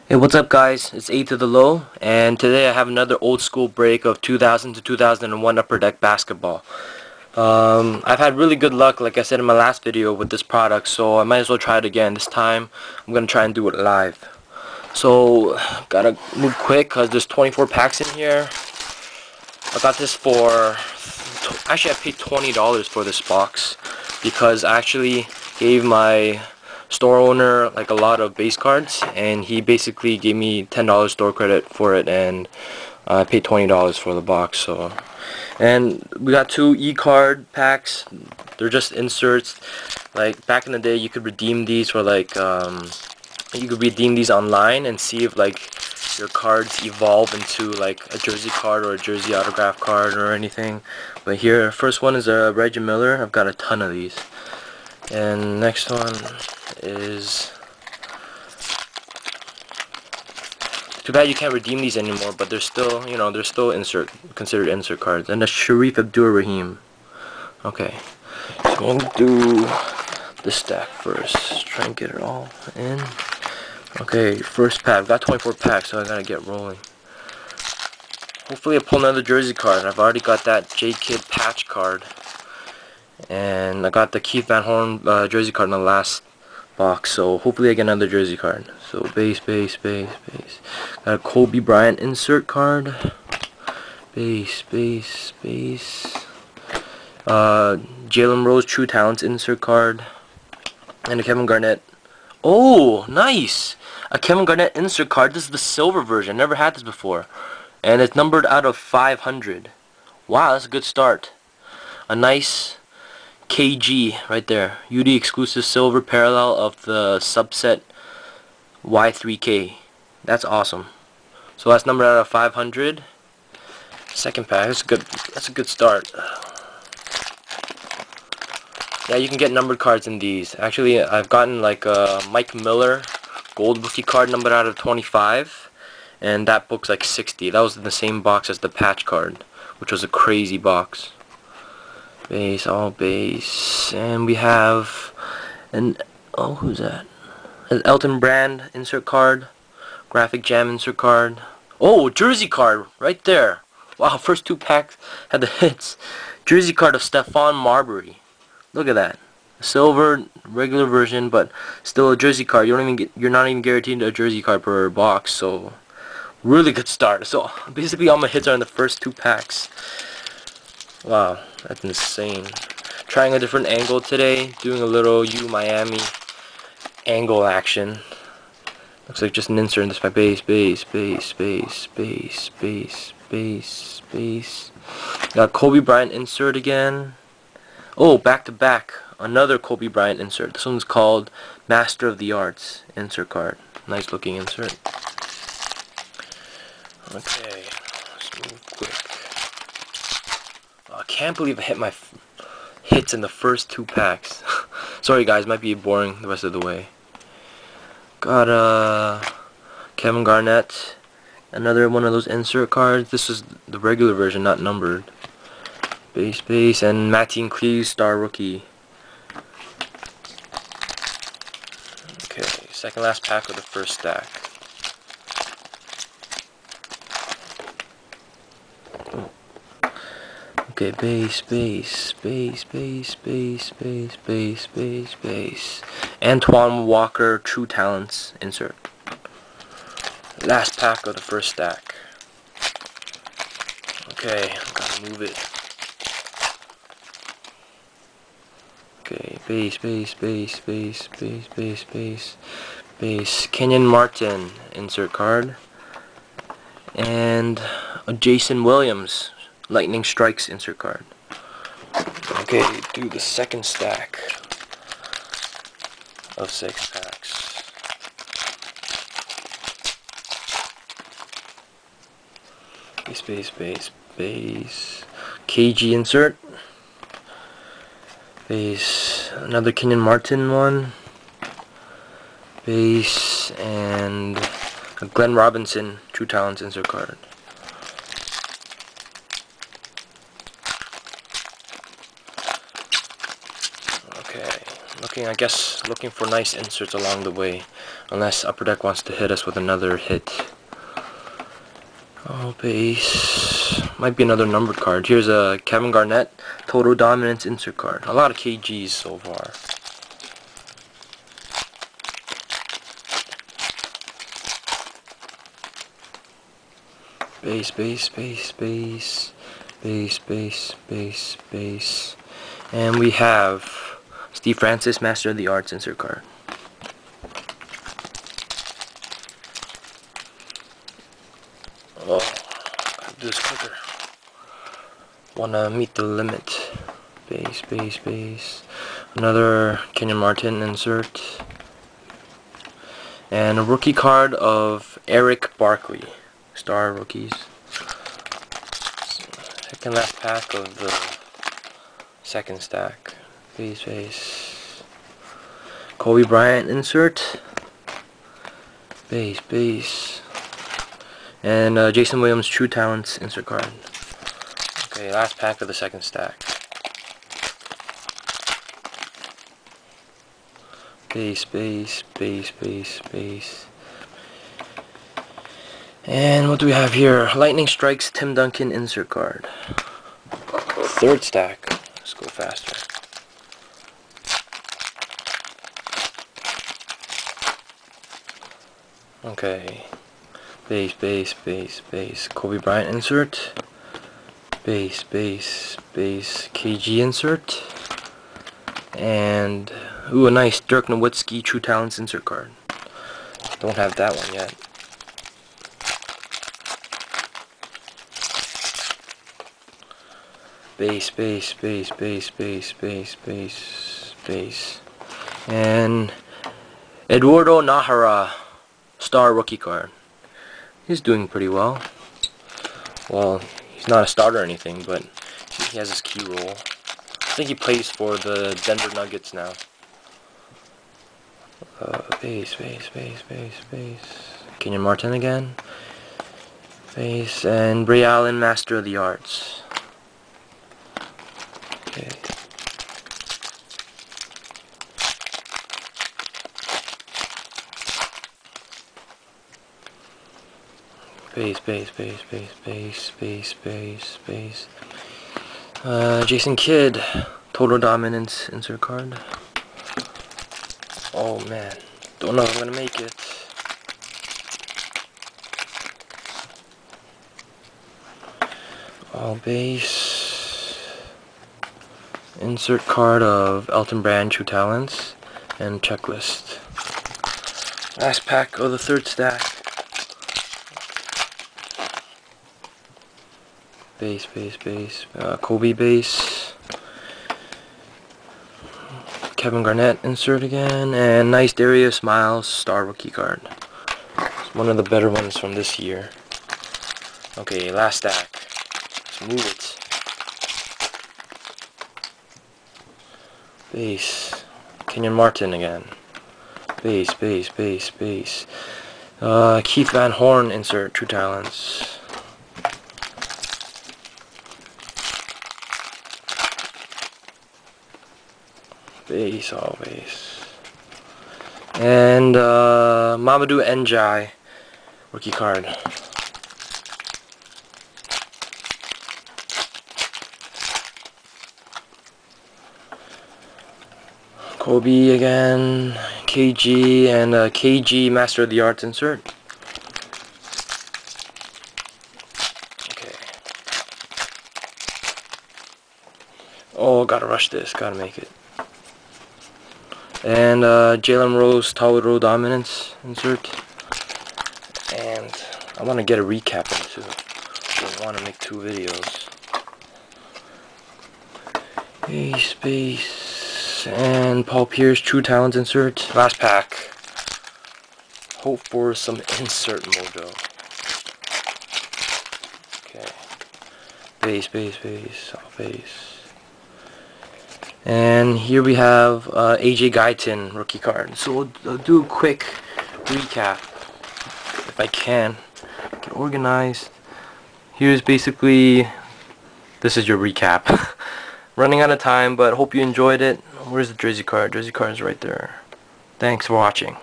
Hey, what's up guys? It's A to the Low, and today I have another old school break of 2000 to 2001 Upper Deck basketball. I've had really good luck, like I said in my last video, with this product, so I might as well try it again. This time, I'm going to try and do it live. So, gotta move quick because there's 24 packs in here. I got this for, actually I paid $20 for this box because I actually gave my store owner like a lot of base cards, and he basically gave me $10 store credit for it, and I paid $20 for the box. So, and we got two e-card packs. They're just inserts. Like back in the day, you could redeem these for like you could redeem these online and see if like your cards evolve into like a jersey card or a jersey autograph card or anything. But here, first one is a Reggie Miller. I've got a ton of these. And next one is, too bad you can't redeem these anymore, but they're still, they're still considered insert cards. And the Shareef Abdur-Rahim. Okay, so we'll do this stack first. Try and get it all in. Okay, first pack. I've got 24 packs, so I gotta get rolling. Hopefully I pull another jersey card. I've already got that J-Kid patch card. And I got the Keith Van Horn jersey card in the last box, so hopefully I get another jersey card. So base. Got a Kobe Bryant insert card. Base. Jalen Rose True Talents insert card. And a Kevin Garnett. Oh, nice! A Kevin Garnett insert card. This is the silver version. Never had this before. And it's numbered out of 500. Wow, that's a good start. A nice KG right there. UD exclusive silver parallel of the subset Y3K. That's awesome. So that's numbered out of 500. Second pack. That's a good start. Yeah, you can get numbered cards in these. Actually, I've gotten like a Mike Miller gold rookie card numbered out of 25, and that book's like 60. That was in the same box as the patch card, which was a crazy box. Base, all base, and we have who's that? An Elton Brand insert card, Graphic Jam insert card. Oh, jersey card right there. Wow, first two packs had the hits. Jersey card of Stephon Marbury. Look at that. Silver, regular version, but still a jersey card. You're not even guaranteed a jersey card per box, so really good start. So basically all my hits are in the first two packs. Wow, that's insane. Trying a different angle today, doing a little U Miami angle action. Looks like just an insert in this pack. Base. Got Kobe Bryant insert again. Oh, back to back. Another Kobe Bryant insert. This one's called Master of the Arts insert card. Nice looking insert. Okay, let's move quick. I can't believe I hit my hits in the first two packs. Sorry guys, might be boring the rest of the way. Got Kevin Garnett, another one of those insert cards. This is the regular version, not numbered. Base, and Mateen Cleaves star rookie. Okay, second last pack of the first stack. Okay, base. Antoine Walker True Talents insert. Last pack of the first stack. Okay, gotta move it. Okay, base. Kenyon Martin insert card. And a Jason Williams Lightning Strikes insert card. Okay, do the second stack of 6 packs. Base. KG insert. Base. Another Kenyon Martin one. Base. And a Glenn Robinson True Talents insert card. I guess looking for nice inserts along the way, unless Upper Deck wants to hit us with another hit. Oh, base. Might be another numbered card. Here's a Kevin Garnett Total Dominance insert card. A lot of KGs so far. Base, base, base, base, base, base, base, base. And we have Steve Francis, Master of the Arts insert card. Oh, gotta do this quicker. Wanna meet the limit. Base, base, base. Another Kenyon Martin insert. And a rookie card of Eric Barkley. Star rookies. Second last pack of the second stack. Base, base. Kobe Bryant insert. Base, base. And Jason Williams True Talents insert card. Okay, last pack of the second stack. Base, base, base, base, base. And what do we have here? Lightning Strikes Tim Duncan insert card. Third stack. Let's go faster. Okay. Base, base, base, base. Kobe Bryant insert. Base, base, base. KG insert. And ooh, a nice Dirk Nowitzki True Talents insert card. Don't have that one yet. Base, base, base, base, base, base, base, base. And Eduardo Najera Star rookie card. He's doing pretty well. Well, he's not a starter or anything, but he has his key role. I think he plays for the Denver Nuggets now. Base, base, base, base, base. Kenyon Martin again. Base, and Ray Allen, Master of the Arts. Okay. Base, base, base, base, base, base, base, base. Jason Kidd, Total Dominance insert card. Oh man, don't know if I'm gonna make it. All base. Insert card of Elton Brand True Talents and checklist. Last pack of the third stack. Base, base, base. Kobe base. Kevin Garnett insert again, and nice Darius Miles Star rookie card. It's one of the better ones from this year. Okay, last stack. Let's move it. Base. Kenyon Martin again. Base, base, base, base. Keith Van Horn insert True Talents. Base, all base. And Mamadou Njai rookie card. Kobe again, KG, and KG Master of the Arts insert. Okay. Oh, gotta rush this, gotta make it. And Jalen Rose Total Dominance insert. And I want to get a recap into. I want to make 2 videos. Base, base, and Paul Pierce True Talents insert. Last pack. Hope for some insert mojo. Okay. Base, base, base, all base. And here we have AJ Guyton rookie card. So I'll do a quick recap if I can. Get organized. Here's basically, this is your recap. Running out of time, but hope you enjoyed it. Where's the jersey card? Jersey card is right there. Thanks for watching.